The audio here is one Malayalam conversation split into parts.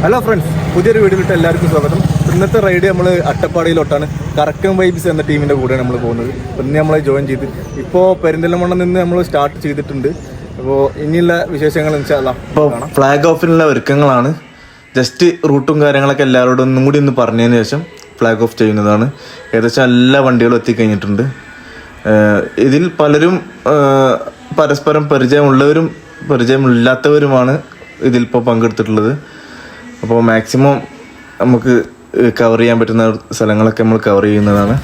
ഹലോ ഫ്രണ്ട്സ്, പുതിയൊരു വീഡിയോയിലിട്ട് എല്ലാവർക്കും സ്വാഗതം. ഇന്നത്തെ റൈഡ് നമ്മൾ അട്ടപ്പാടിയിലോട്ടാണ്. കറക്കം വൈബ്സ് എന്ന ടീമിൻ്റെ കൂടെയാണ് നമ്മൾ പോകുന്നത്. ഇന്ന് നമ്മൾ ജോയിൻ ചെയ്ത് ഇപ്പോൾ പെരിന്തൽമണ്ണ നിന്ന് നമ്മൾ സ്റ്റാർട്ട് ചെയ്തിട്ടുണ്ട്. അപ്പോൾ ഇനിയുള്ള വിശേഷങ്ങൾ ഇപ്പോൾ ഫ്ലാഗ് ഓഫിനുള്ള ഒരുക്കങ്ങളാണ്. ജസ്റ്റ് റൂട്ടും കാര്യങ്ങളൊക്കെ എല്ലാവരോടും ഒന്നും കൂടി ഒന്ന് പറഞ്ഞതിന് ശേഷം ഫ്ലാഗ് ഓഫ് ചെയ്യുന്നതാണ്. ഏകദേശം എല്ലാ വണ്ടികളും എത്തിക്കഴിഞ്ഞിട്ടുണ്ട്. ഇതിൽ പലരും പരസ്പരം പരിചയമുള്ളവരും പരിചയമില്ലാത്തവരുമാണ് ഇതിലിപ്പോൾ പങ്കെടുത്തിട്ടുള്ളത്. അപ്പോൾ മാക്സിമം നമുക്ക് കവർ ചെയ്യാൻ പറ്റുന്ന സ്ഥലങ്ങളൊക്കെ നമ്മൾ കവർ ചെയ്യുന്നതാണ്.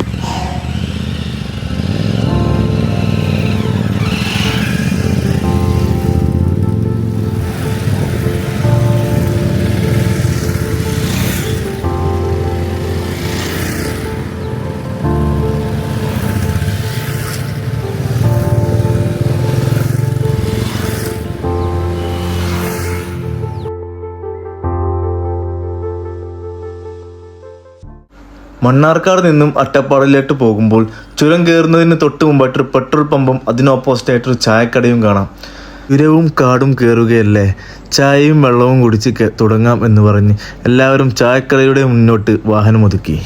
മണ്ണാർക്കാട് നിന്നും അട്ടപ്പാടിയിലോട്ട് പോകുമ്പോൾ ചുരം കയറുന്നതിന് തൊട്ട് മുമ്പായിട്ടൊരു പെട്രോൾ പമ്പും അതിന് ഓപ്പോസിറ്റായിട്ടൊരു ചായക്കടയും കാണാം. ഉയരവും കാടും കയറുകയല്ലേ, ചായയും വെള്ളവും കുടിച്ച് തുടങ്ങാം എന്ന് പറഞ്ഞ് എല്ലാവരും ചായക്കടയുടെ മുന്നോട്ട് വാഹനം ഒതുക്കി.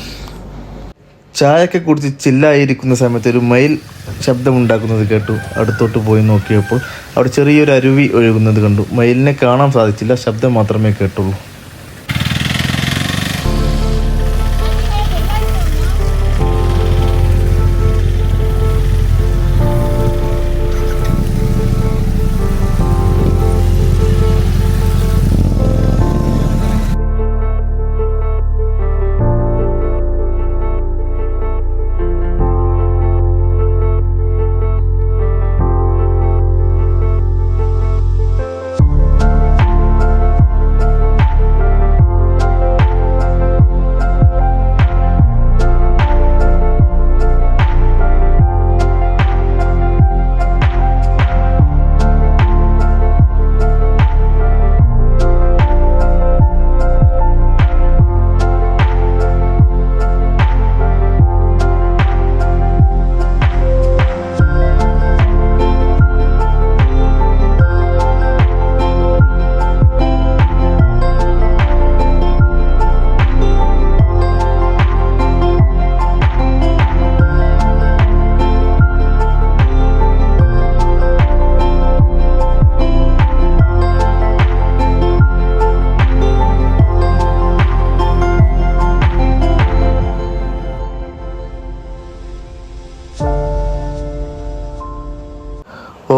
ചായയൊക്കെ കുടിച്ച് ചില്ലായിരിക്കുന്ന സമയത്ത് ഒരു മയിൽ ശബ്ദമുണ്ടാക്കുന്നത് കേട്ടു. അടുത്തോട്ട് പോയി നോക്കിയപ്പോൾ അവിടെ ചെറിയൊരു അരുവി ഒഴുകുന്നത് കണ്ടു. മയിലിനെ കാണാൻ സാധിച്ചില്ല, ശബ്ദം മാത്രമേ കേട്ടുള്ളൂ.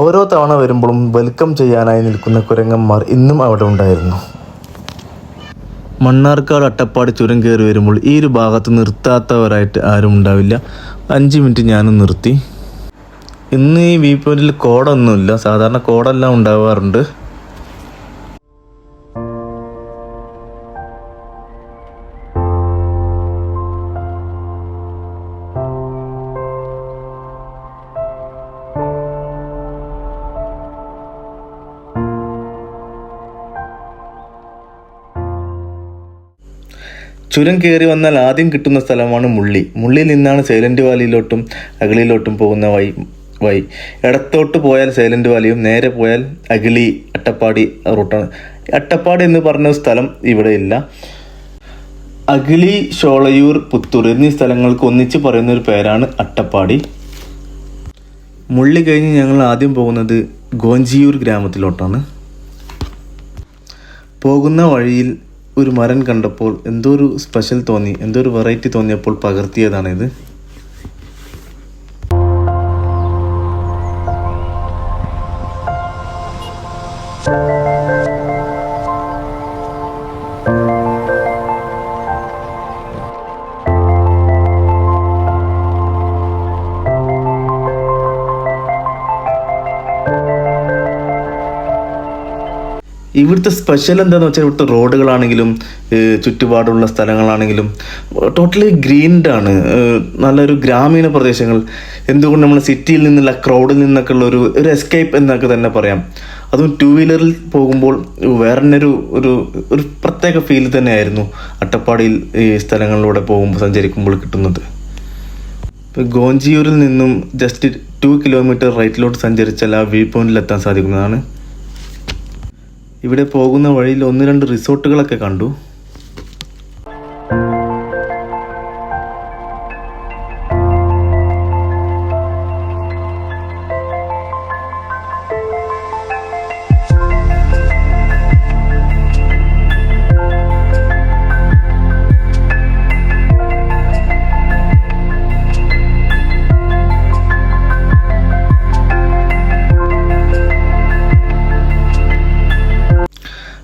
ഓരോ തവണ വരുമ്പോഴും വെൽക്കം ചെയ്യാനായി നിൽക്കുന്ന കുരങ്ങന്മാർ ഇന്നും അവിടെ ഉണ്ടായിരുന്നു. മണ്ണാർക്കാട് അട്ടപ്പാടി ചുരം കയറി വരുമ്പോൾ ഈ ഒരു ഭാഗത്ത് നിർത്താത്തവരായിട്ട് ആരും ഉണ്ടാവില്ല. 5 മിനിറ്റ് ഞാനും നിർത്തി. ഇന്ന് ഈ വ്യൂ പോയിന്റിൽ കോടൊന്നുമില്ല, സാധാരണ കോടെല്ലാം ഉണ്ടാവാറുണ്ട്. ചുരം കയറി വന്നാൽ ആദ്യം കിട്ടുന്ന സ്ഥലമാണ് മുള്ളി. മുള്ളിയിൽ നിന്നാണ് സൈലന്റ് വാലിയിലോട്ടും അഗളിയിലോട്ടും പോകുന്ന വഴി. ഇടത്തോട്ട് പോയാൽ സൈലന്റ് വാലിയും നേരെ പോയാൽ അഗളി അട്ടപ്പാടി റൂട്ടാണ്. അട്ടപ്പാടി എന്ന് പറഞ്ഞ സ്ഥലം ഇവിടെ ഇല്ല. അഗളി, ഷോളയൂർ, പുത്തൂർ എന്നീ സ്ഥലങ്ങൾക്ക് ഒന്നിച്ച് പറയുന്ന ഒരു പേരാണ് അട്ടപ്പാടി. മുള്ളി കഴിഞ്ഞ് ഞങ്ങൾ ആദ്യം പോകുന്നത് ഗോഞ്ചിയൂർ ഗ്രാമത്തിലോട്ടാണ്. പോകുന്ന വഴിയിൽ ഒരു മരം കണ്ടപ്പോൾ എന്തോ ഒരു സ്പെഷ്യൽ തോന്നി, എന്തോ ഒരു വെറൈറ്റി തോന്നിയപ്പോൾ പകർത്തിയതാണിത്. ഇവിടുത്തെ സ്പെഷ്യൽ എന്താണെന്ന് വെച്ചാൽ ഇവിടുത്തെ റോഡുകളാണെങ്കിലും ചുറ്റുപാടുള്ള സ്ഥലങ്ങളാണെങ്കിലും ടോട്ടലി ഗ്രീൻഡാണ്. നല്ലൊരു ഗ്രാമീണ പ്രദേശങ്ങൾ. എന്തുകൊണ്ട് നമ്മൾ സിറ്റിയിൽ നിന്നുള്ള ക്രൗഡിൽ നിന്നൊക്കെ ഉള്ള ഒരു എസ്കേപ്പ് എന്നൊക്കെ തന്നെ പറയാം. അതും 2 വീലറിൽ പോകുമ്പോൾ വേറെ ഒരു പ്രത്യേക ഫീൽ തന്നെയായിരുന്നു അട്ടപ്പാടിയിൽ ഈ സ്ഥലങ്ങളിലൂടെ പോകുമ്പോൾ സഞ്ചരിക്കുമ്പോൾ കിട്ടുന്നത്. ഇപ്പോൾ ഗോഞ്ചിയൂരിൽ നിന്നും ജസ്റ്റ് 2 കിലോമീറ്റർ റൈറ്റിലോട്ട് സഞ്ചരിച്ചാൽ ആ വ്യൂ പോയിന്റിൽ എത്താൻ സാധിക്കുന്നതാണ്. ഇവിടെ പോകുന്ന വഴിയിൽ 1-2 റിസോർട്ടുകളൊക്കെ കണ്ടു.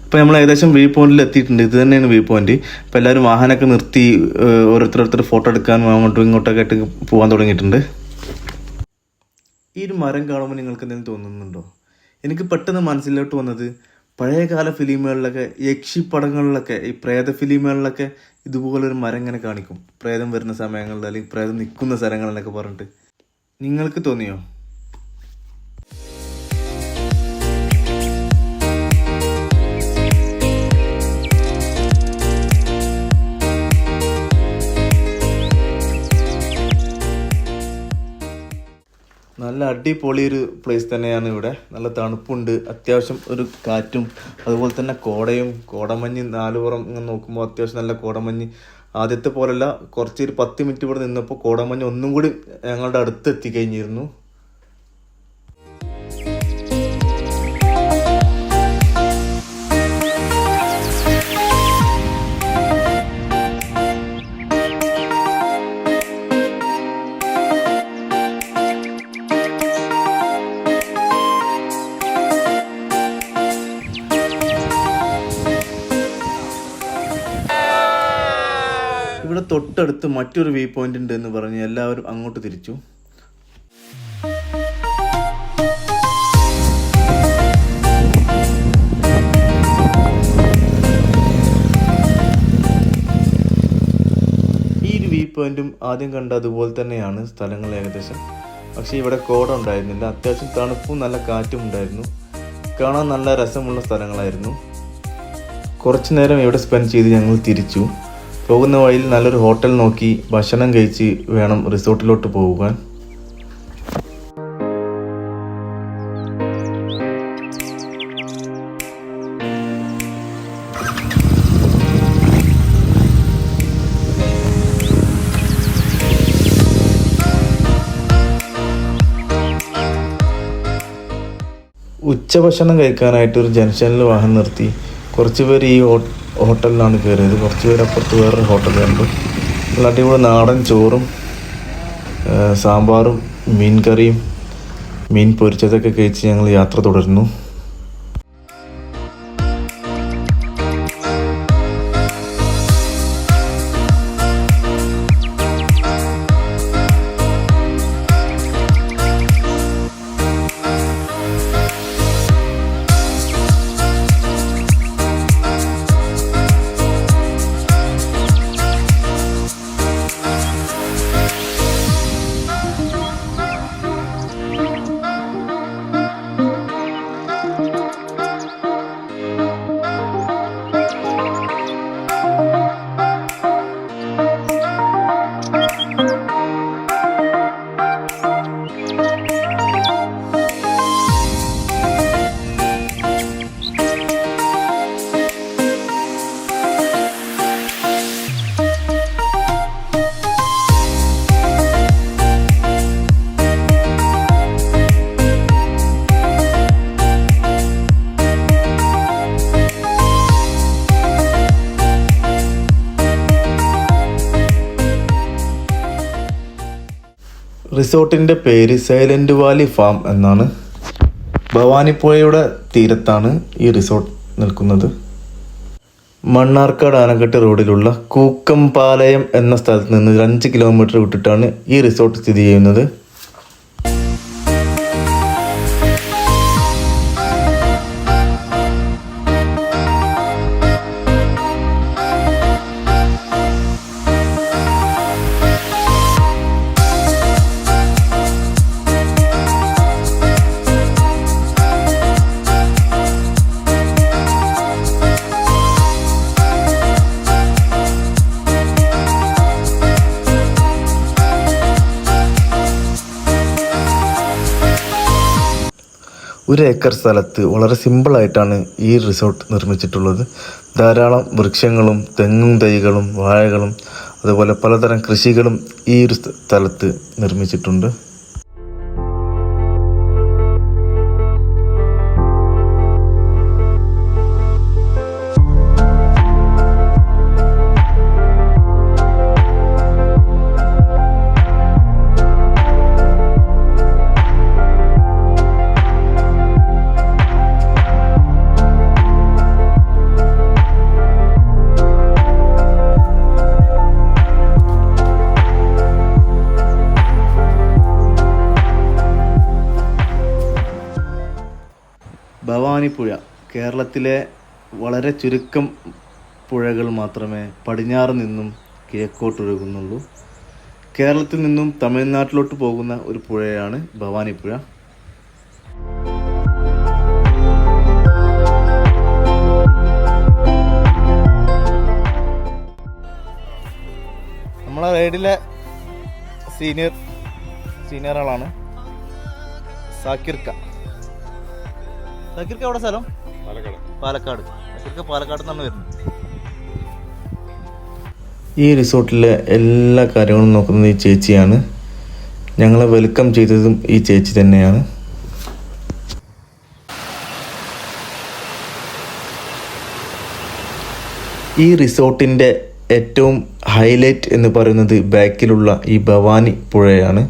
ഇപ്പോൾ നമ്മൾ ഏകദേശം വ്യൂ പോയിന്റിൽ എത്തിയിട്ടുണ്ട്. ഇത് തന്നെയാണ് വ്യൂ പോയിന്റ്. ഇപ്പോൾ എല്ലാവരും വാഹനമൊക്കെ നിർത്തി ഓരോരുത്തർ ഫോട്ടോ എടുക്കാനും അങ്ങോട്ടും ഇങ്ങോട്ടൊക്കെ ആയിട്ട് പോകാൻ തുടങ്ങിയിട്ടുണ്ട്. ഈ ഒരു മരം കാണുമ്പോൾ നിങ്ങൾക്ക് എന്തെങ്കിലും തോന്നുന്നുണ്ടോ? എനിക്ക് പെട്ടെന്ന് മനസ്സിലോട്ട് വന്നത് പഴയകാല ഫിലിമുകളിലൊക്കെ, യക്ഷിപ്പടങ്ങളിലൊക്കെ, ഈ പ്രേത ഫിലിമുകളിലൊക്കെ ഇതുപോലൊരു മരം ഇങ്ങനെ കാണിക്കും, പ്രേതം വരുന്ന സമയങ്ങളിൽ അല്ലെങ്കിൽ പ്രേതം നിൽക്കുന്ന സ്ഥലങ്ങളിലൊക്കെ പറഞ്ഞിട്ട്. നിങ്ങൾക്ക് തോന്നിയോ? നല്ല അടിപൊളിയൊരു പ്ലേസ് തന്നെയാണ് ഇവിടെ. നല്ല തണുപ്പുണ്ട്, അത്യാവശ്യം ഒരു കാറ്റും, അതുപോലെ തന്നെ കോടമഞ്ഞ് 4 പുറം ഇങ്ങനെ നോക്കുമ്പോൾ അത്യാവശ്യം നല്ല കോടമഞ്ഞ്. ആദ്യത്തെ പോലല്ല, ഒരു 10 മിനിറ്റ് ഇവിടെ നിന്നപ്പോൾ കോടമഞ്ഞ് ഒന്നും കൂടി ഞങ്ങളുടെ അടുത്ത് എത്തിക്കഴിഞ്ഞിരുന്നു. ഇവിടെ തൊട്ടടുത്ത് മറ്റൊരു വ്യൂ പോയിന്റ് ഉണ്ട് എന്ന് പറഞ്ഞ് എല്ലാവരും അങ്ങോട്ട് തിരിച്ചു. ഈ ഒരു വ്യൂ പോയിന്റും ആദ്യം കണ്ട അതുപോലെ തന്നെയാണ് സ്ഥലങ്ങൾ ഏകദേശം. പക്ഷെ ഇവിടെ കോട ഉണ്ടായിരുന്നില്ല. അത്യാവശ്യം തണുപ്പും നല്ല കാറ്റും ഉണ്ടായിരുന്നു. കാണാൻ നല്ല രസമുള്ള സ്ഥലങ്ങളായിരുന്നു. കുറച്ചു നേരം ഇവിടെ സ്പെൻഡ് ചെയ്ത് ഞങ്ങൾ തിരിച്ചു. പോകുന്ന വഴിയിൽ നല്ലൊരു ഹോട്ടൽ നോക്കി ഭക്ഷണം കഴിച്ച് വേണം റിസോർട്ടിലോട്ട് പോകാൻ. ഉച്ചഭക്ഷണം കഴിക്കാനായിട്ട് ഒരു ജംഗ്ഷനിൽ വാഹനം നിർത്തി. കുറച്ച് പേര് ഈ ഹോട്ടലിലാണ് കയറിയത്. കുറച്ച് പേര് അപ്പുറത്ത് വേറൊരു ഹോട്ടൽ കണ്ടു. നല്ല അടിപൊളി നാടൻ ചോറും സാമ്പാറും മീൻ കറിയും മീൻ പൊരിച്ചതൊക്കെ കഴിച്ച് ഞങ്ങൾ യാത്ര തുടരുന്നു. റിസോർട്ടിൻ്റെ പേര് സൈലന്റ് വാലി ഫാം എന്നാണ്. ഭവാനിപ്പുഴയുടെ തീരത്താണ് ഈ റിസോർട്ട് നിൽക്കുന്നത്. മണ്ണാർക്കാട് ആനക്കട്ടി റോഡിലുള്ള കൂക്കംപാലയം എന്ന സ്ഥലത്ത് നിന്ന് 5 കിലോമീറ്റർ വിട്ടിട്ടാണ് ഈ റിസോർട്ട് സ്ഥിതി ചെയ്യുന്നത്. 1 ഏക്കർ സ്ഥലത്ത് വളരെ സിമ്പിളായിട്ടാണ് ഈ റിസോർട്ട് നിർമ്മിച്ചിട്ടുള്ളത്. ധാരാളം വൃക്ഷങ്ങളും തെങ്ങും തൈകളും വാഴകളും അതുപോലെ പലതരം കൃഷികളും ഈ ഒരു സ്ഥലത്ത് നിർമ്മിച്ചിട്ടുണ്ട്. ഭവാനിപ്പുഴ കേരളത്തിലെ വളരെ ചുരുക്കം പുഴകൾ മാത്രമേ പടിഞ്ഞാറ് നിന്നും കിഴക്കോട്ടൊഴുകുന്നുള്ളൂ. കേരളത്തിൽ നിന്നും തമിഴ്നാട്ടിലോട്ട് പോകുന്ന ഒരു പുഴയാണ് ഭവാനിപ്പുഴ. നമ്മളെ റൈഡിലെ സീനിയർ ആളാണ് സാക്കിർക്ക. എവിടെ സ്ഥലം? പാലക്കാട്. പാലക്കാട് നിന്നാണ് വരുന്നത്. ഈ റിസോർട്ടിലെ എല്ലാ കാര്യങ്ങളും നോക്കുന്നത് ഈ ചേച്ചിയാണ്. ഞങ്ങളെ വെൽക്കം ചെയ്തതും ഈ ചേച്ചി തന്നെയാണ്. ഈ റിസോർട്ടിൻ്റെ ഏറ്റവും ഹൈലൈറ്റ് എന്ന് പറയുന്നത് ബാക്കിലുള്ള ഈ ഭവാനി പുഴയാണ്.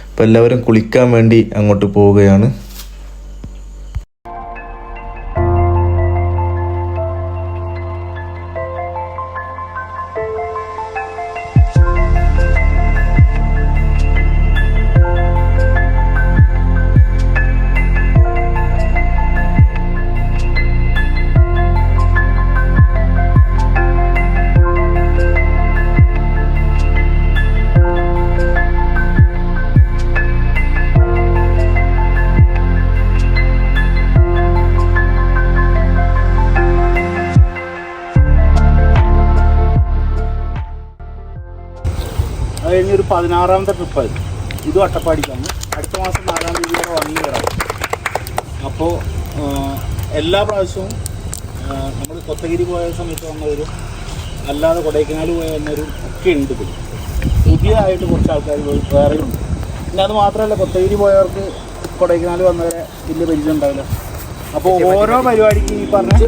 അപ്പോൾ എല്ലാവരും കുളിക്കാൻ വേണ്ടി അങ്ങോട്ട് പോവുകയാണ്. അത് കഴിഞ്ഞൊരു 16ാമത്തെ ട്രിപ്പായിരുന്നു. ഇതും അട്ടപ്പാടിക്കാണ്. അടുത്ത മാസം 4-ാം തീയതി വരെ 1 ഇയർ ആവും. അപ്പോൾ എല്ലാ പ്രാവശ്യവും നമ്മൾ കൊത്തഗിരി പോയ സമയത്ത് വന്നവരും അല്ലാതെ കൊടൈക്കനാൽ പോയ വന്നവരും ഒക്കെ ഉണ്ട്. പുതിയതായിട്ട് കുറച്ച് ആൾക്കാർ വേറെയുണ്ട്. പിന്നെ അത് മാത്രമല്ല, കൊത്തഗിരി പോയവർക്ക് കൊടൈക്കനാൽ വന്നവരെ വലിയ പരിചയം ഉണ്ടാവില്ല. അപ്പോൾ ഓരോ പരിപാടിക്ക് ഈ പറഞ്ഞ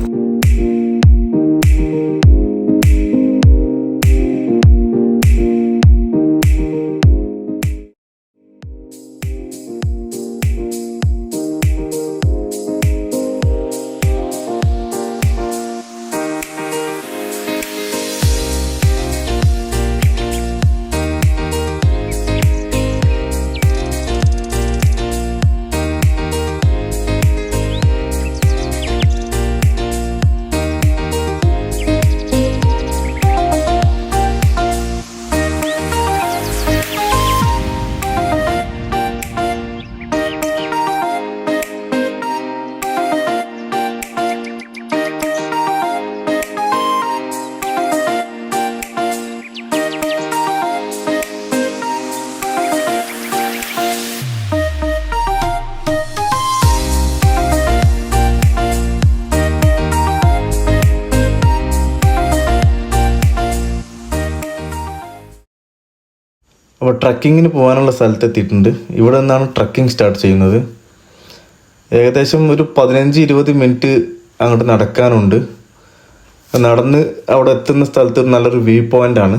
അപ്പോൾ ട്രക്കിങ്ങിന് പോകാനുള്ള സ്ഥലത്തെത്തിയിട്ടുണ്ട്. ഇവിടെ നിന്നാണ് ട്രക്കിംഗ് സ്റ്റാർട്ട് ചെയ്യുന്നത്. ഏകദേശം ഒരു 15-20 മിനിറ്റ് അങ്ങോട്ട് നടക്കാനുണ്ട്. നടന്ന് അവിടെ എത്തുന്ന സ്ഥലത്ത് നല്ലൊരു വ്യൂ പോയിൻ്റാണ്.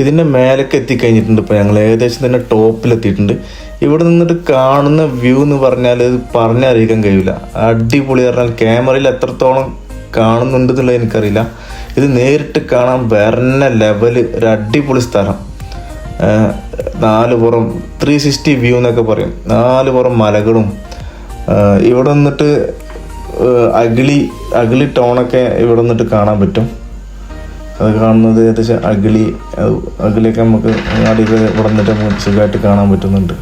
ഇതിൻ്റെ മേലേക്ക് എത്തിക്കഴിഞ്ഞിട്ടുണ്ട്. ഇപ്പോൾ ഞങ്ങൾ ഏകദേശം തന്നെ ടോപ്പിലെത്തിയിട്ടുണ്ട്. ഇവിടെ നിന്നിട്ട് കാണുന്ന വ്യൂ എന്ന് പറഞ്ഞാൽ ഇത് പറഞ്ഞറിയിക്കാൻ കഴിയില്ല. അടിപൊളി പറഞ്ഞാൽ ക്യാമറയിൽ എത്രത്തോളം കാണുന്നുണ്ട് എന്നുള്ളത് എനിക്കറിയില്ല. ഇത് നേരിട്ട് കാണാൻ വേറെ ലെവല് ഒരു അടിപൊളി സ്ഥലം. 4 പുറം 360 വ്യൂ എന്നൊക്കെ പറയും. 4 പുറം മലകളും. ഇവിടെ നിന്നിട്ട് അഗളി ടൗണൊക്കെ ഇവിടെ നിന്നിട്ട് കാണാൻ പറ്റും. അത് കാണുന്നത് ഏകദേശം അഗളിയൊക്കെ നമുക്ക് അങ്ങാടിയൊക്കെ ഇവിടെ നിന്നിട്ട് നമുക്ക് സുഖമായിട്ട് കാണാൻ പറ്റുന്നുണ്ട്.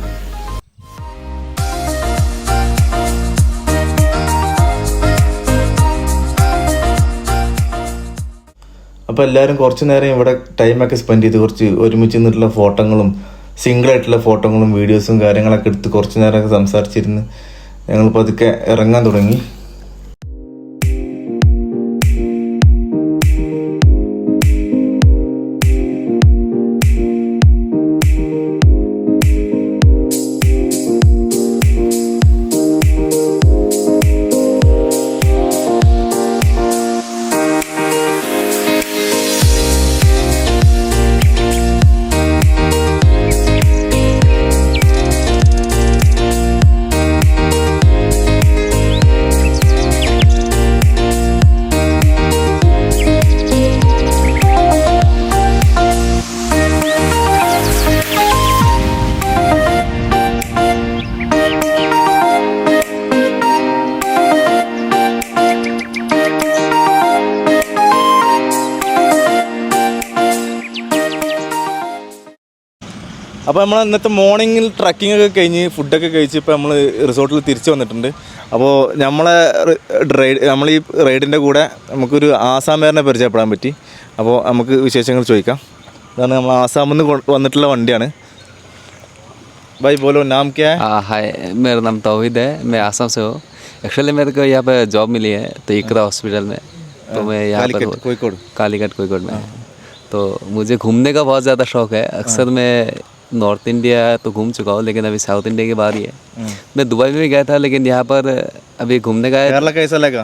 അപ്പോൾ എല്ലാവരും കുറച്ച് നേരം ഇവിടെ ടൈമൊക്കെ സ്പെൻഡ് ചെയ്ത് കുറച്ച് ഒരുമിച്ച് നിന്നിട്ടുള്ള ഫോട്ടോകളും സിംഗിളായിട്ടുള്ള ഫോട്ടോകളും വീഡിയോസും കാര്യങ്ങളൊക്കെ എടുത്ത് കുറച്ച് നേരമൊക്കെ സംസാരിച്ചിരുന്ന് ഞങ്ങൾ പതുക്കെ ഇറങ്ങാൻ തുടങ്ങി. അപ്പോൾ നമ്മൾ ഇന്നത്തെ മോർണിംഗിൽ ട്രക്കിംഗ് ഒക്കെ കഴിഞ്ഞ് ഫുഡൊക്കെ കഴിച്ച് ഇപ്പോൾ നമ്മൾ റിസോർട്ടിൽ തിരിച്ചു വന്നിട്ടുണ്ട്. അപ്പോൾ നമ്മൾ ഈ റൈഡിൻ്റെ കൂടെ നമുക്കൊരു ആസാമേരനെ പരിചയപ്പെടാൻ പറ്റി. അപ്പോൾ നമുക്ക് വിശേഷങ്ങൾ ചോദിക്കാം. അതാണ് നമ്മൾ ആസാമിൽ നിന്ന് വന്നിട്ടുള്ള വണ്ടിയാണ്. भाई बोलो नाम क्या है? हाय, मेरा नाम तौहीद है, मैं आसाम से हूँ. एक्चुअली मेरे को यहाँ पे जॉब मिली है तो इकरा हॉस्पिटल में, तो मैं यहाँ पर कालीकट कोईकोड में. तो मुझे घूमने का बहुत ज़्यादा शौक है. अक्सर मैं नॉर्थ इंडिया तो घूम चुका हूँ, लेकिन अभी साउथ इंडिया की बारी है. मैं दुबई में भी गया था, लेकिन यहाँ पर अभी घूमने का केरला कैसा लगा?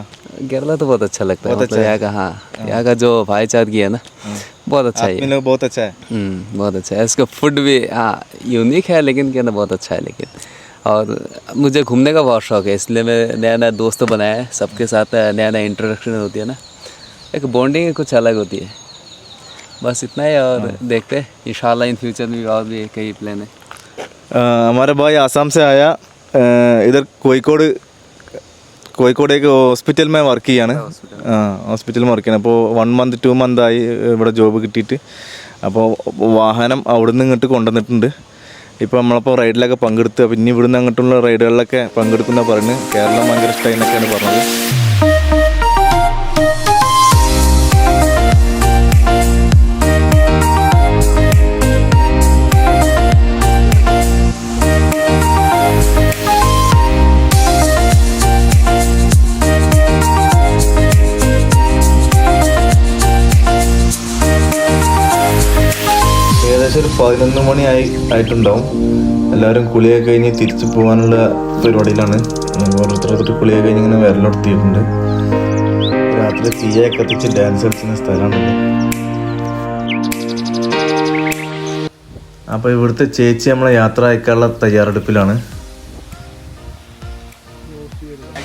केरला तो बहुत अच्छा लगता है. मतलब यहाँ का, हाँ, यहाँ का जो भाईचारगी है ना, बहुत अच्छा है. बहुत अच्छा है. बहुत अच्छा है. इसका फूड भी हाँ यूनिक है, लेकिन कहना बहुत अच्छा है. लेकिन और मुझे घूमने का बहुत शौक है, इसलिए मैं नया नया दोस्त बनाया है. सबके साथ नया नया इंट्रोडक्शन होती है ना, एक बॉन्डिंग कुछ अलग होती है. बस इतना ही. और देखते हैं इंशाल्लाह इन फ्यूचर में और भी कई प्लान है. हमारा भाई आसाम से आया, इधर കോഴിക്കോട് एक ഹോസ്പിറ്റൽ में വർക്ക് ചെയ്യാണ്. ഹോസ്പിറ്റലിൽ വർക്ക് ചെയ്യണം. അപ്പോൾ 1 month 2 month ആയി ഇവിടെ ജോബ് കിട്ടിയിട്ട്. അപ്പോൾ വാഹനം അവിടുന്ന് ഇങ്ങോട്ട് കൊണ്ടുവന്നിട്ടുണ്ട്. ഇപ്പോൾ നമ്മളപ്പോൾ റൈഡിലൊക്കെ പങ്കെടുത്ത്, അപ്പോൾ ഇനി ഇവിടുന്ന് അങ്ങോട്ടുള്ള റൈഡുകളിലൊക്കെ പങ്കെടുക്കുന്ന പറയുന്നത്. കേരളം ഭയങ്കര ഇഷ്ടമായി എന്നൊക്കെയാണ് പറഞ്ഞത്. ഏകദേശം ഒരു 11 മണി ആയിട്ടുണ്ടാവും. എല്ലാവരും കുളിയൊക്കെ കഴിഞ്ഞ് തിരിച്ചു പോകാനുള്ള പരിപാടിയിലാണ്. ഓരോരുത്തർ കുളിയൊക്കെ കഴിഞ്ഞ് ഇങ്ങനെ വിരലെടുത്തിട്ടുണ്ട്. രാത്രി തീയൊക്കെ കത്തിച്ച് ഡാൻസ് കളിക്കുന്ന സ്ഥലമാണല്ലോ. അപ്പോൾ ഇവിടുത്തെ ചേച്ചി നമ്മളെ യാത്ര അയക്കാനുള്ള തയ്യാറെടുപ്പിലാണ്.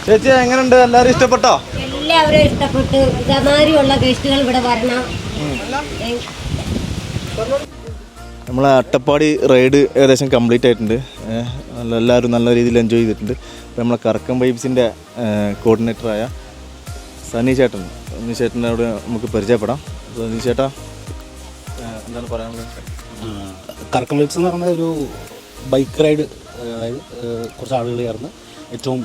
ചേച്ചി എങ്ങനെയുണ്ട്? എല്ലാവരും ഇഷ്ടപ്പെട്ടോ? എല്ലാവരും ഇഷ്ടപ്പെട്ടു. ഇതേമാതിരിയുള്ള ഗസ്റ്റുകൾ ഇവിടെ വരണം. നമ്മളെ അട്ടപ്പാടി റൈഡ് ഏകദേശം കംപ്ലീറ്റ് ആയിട്ടുണ്ട്. എല്ലാവരും നല്ല രീതിയിൽ എൻജോയ് ചെയ്തിട്ടുണ്ട്. അപ്പോൾ നമ്മളെ കറക്കം വൈബ്സിൻ്റെ കോർഡിനേറ്ററായ സണ്ണി ചേട്ടനോട് നമുക്ക് പരിചയപ്പെടാം. സണ്ണി ചേട്ടാ, എന്താണ് പറയാനുള്ളത്? കറക്കം വൈബ്സ് എന്ന് പറഞ്ഞ ഒരു ബൈക്ക് റൈഡ്, അതായത് കുറച്ച് ആളുകൾ ചേർന്ന് ഏറ്റവും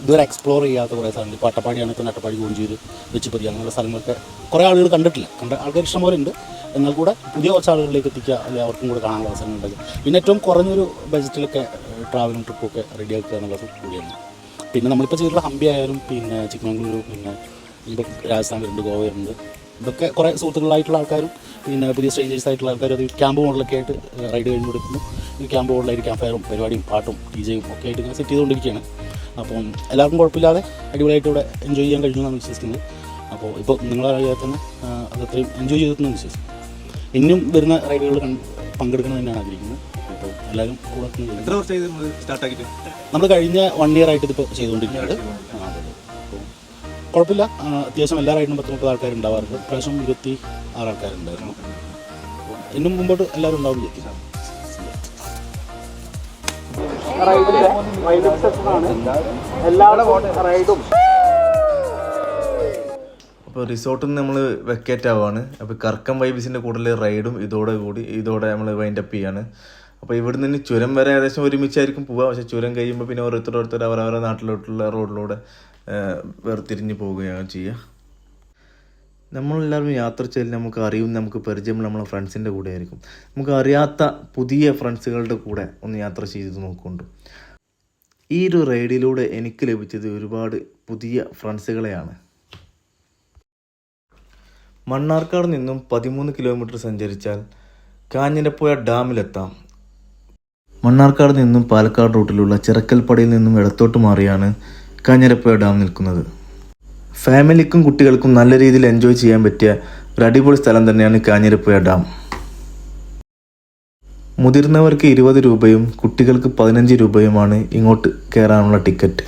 ഇതുവരെ എക്സ്പ്ലോർ ചെയ്യാത്ത കുറേ സ്ഥലങ്ങൾ. ഇപ്പോൾ അട്ടപ്പാടിയാണെങ്കിൽ തന്നെ അട്ടപ്പാടി കോഞ്ചൂര്, വെച്ചിപ്പതി അങ്ങനെയുള്ള സ്ഥലങ്ങളൊക്കെ കുറേ ആളുകൾ കണ്ടിട്ടില്ല. ആൾക്കാർ ഇഷ്ടംപോലെ ഉണ്ട്. എന്നാൽ കൂടെ പുതിയ കുറച്ച് ആളുകളിലേക്ക് എത്തിക്കുക, അല്ലെങ്കിൽ അവർക്കും കൂടെ കാണാനുള്ള അവസരങ്ങൾ ഉണ്ടാക്കുക. പിന്നെ ഏറ്റവും കുറഞ്ഞൊരു ബഡ്ജറ്റിലൊക്കെ ട്രാവലും ട്രിപ്പൊക്കെ റെഡിയാക്കുക എന്നുള്ളത് കൂടിയാണ്. പിന്നെ നമ്മളിപ്പോൾ ചെയ്തിട്ടുള്ള ഹംപി ആയാലും, പിന്നെ ചിക്കമംഗളൂരു, പിന്നെ ഇപ്പോൾ രാജസ്ഥാൻ വരുന്നുണ്ട്, ഗോവ വരുന്നുണ്ട്. ഇതൊക്കെ കുറേ സുഹൃത്തുക്കളായിട്ടുള്ള ആൾക്കാരും പിന്നെ പുതിയ സ്ട്രേഞ്ചേഴ്സ് ആയിട്ടുള്ള ആൾക്കാരും അത് ക്യാമ്പ് മോഡലൊക്കെ ആയിട്ട് റൈഡ് കഴിഞ്ഞ് കൊടുക്കുന്നു. ഈ ക്യാമ്പ് മോഡലായിട്ട് ക്യാമ്പ് ഫയറും പരിപാടിയും പാട്ടും DJയും ഒക്കെ ആയിട്ട് ഇങ്ങനെ സെറ്റ് ചെയ്തുകൊണ്ടിരിക്കുകയാണ്. അപ്പം എല്ലാവർക്കും കുഴപ്പമില്ലാതെ അടിപൊളിയായിട്ട് ഇവിടെ എൻജോയ് ചെയ്യാൻ കഴിഞ്ഞു എന്നാണ് വിശ്വസിക്കുന്നത്. അപ്പോൾ ഇപ്പോൾ നിങ്ങളെ അറിയാതെ തന്നെ അത് അത്രയും എൻജോയ് ചെയ്തിട്ടുണ്ടെന്ന് വിശ്വസിക്കുന്നു. ഇനിയും വരുന്ന റൈഡുകൾ പങ്കെടുക്കണം തന്നെയാണ് ആഗ്രഹിക്കുന്നത്. അപ്പോൾ എല്ലാവരും കൂടെ എത്ര വർഷമായി സ്റ്റാർട്ടാക്കിയിട്ട്? നമ്മൾ കഴിഞ്ഞ 1 year ആയിട്ട് ഇതിപ്പോൾ ചെയ്തുകൊണ്ടിരിക്കുന്നത്. അപ്പോൾ കുഴപ്പമില്ല, അത്യാവശ്യം എല്ലാ റൈഡിനും 10-30 ആൾക്കാരുണ്ടാവാറുണ്ട്. പ്രാവശ്യം 26 ആൾക്കാരുണ്ടായിരുന്നു. അപ്പോൾ ഇന്നും മുമ്പോട്ട് എല്ലാവരും ഉണ്ടാവും വിചാരിക്കും. അപ്പോൾ റിസോർട്ടിൽ നിന്ന് നമ്മൾ വെക്കേറ്റ് ആവുകയാണ്. അപ്പോൾ കറക്കം വൈബ്സിൻ്റെ കൂടുതൽ റൈഡും ഇതോടെ നമ്മൾ വൈൻഡപ്പ് ചെയ്യാണ്. അപ്പോൾ ഇവിടെ നിന്ന് ചുരം വരെ ഏകദേശം ഒരുമിച്ചായിരിക്കും പോവുക. പക്ഷേ ചുരം കഴിയുമ്പോൾ പിന്നെ ഓരോരുത്തർ അവരവരുടെ നാട്ടിലോട്ടുള്ള റോഡിലൂടെ വേർതിരിഞ്ഞ് പോവുകയാണ് ചെയ്യുക. നമ്മളെല്ലാവരും യാത്ര ചെയ്യൽ നമുക്ക് അറിയും, നമുക്ക് പരിചയമുള്ള നമ്മളെ ഫ്രണ്ട്സിൻ്റെ കൂടെ ആയിരിക്കും. നമുക്ക് അറിയാത്ത പുതിയ ഫ്രണ്ട്സുകളുടെ കൂടെ ഒന്ന് യാത്ര ചെയ്ത് നോക്കുന്നുണ്ട്. ഈ ഒരു റൈഡിലൂടെ എനിക്ക് ലഭിച്ചത് ഒരുപാട് പുതിയ ഫ്രണ്ട്സുകളെയാണ്. മണ്ണാർക്കാട് നിന്നും 13 കിലോമീറ്റർ സഞ്ചരിച്ചാൽ കാഞ്ഞിരപ്പുഴ ഡാമിലെത്താം. മണ്ണാർക്കാട് നിന്നും പാലക്കാട് റൂട്ടിലുള്ള ചിറക്കൽപ്പടിയിൽ നിന്നും ഇടത്തോട്ട് മാറിയാണ് കാഞ്ഞിരപ്പുഴ ഡാം നിൽക്കുന്നത്. ഫാമിലിക്കും കുട്ടികൾക്കും നല്ല രീതിയിൽ എൻജോയ് ചെയ്യാൻ പറ്റിയ ഒരു അടിപൊളി സ്ഥലം തന്നെയാണ് കാഞ്ഞിരപ്പുഴ ഡാം. മുതിർന്നവർക്ക് 20 രൂപയും കുട്ടികൾക്ക് 15 രൂപയുമാണ് ഇങ്ങോട്ട് കയറാനുള്ള ടിക്കറ്റ്.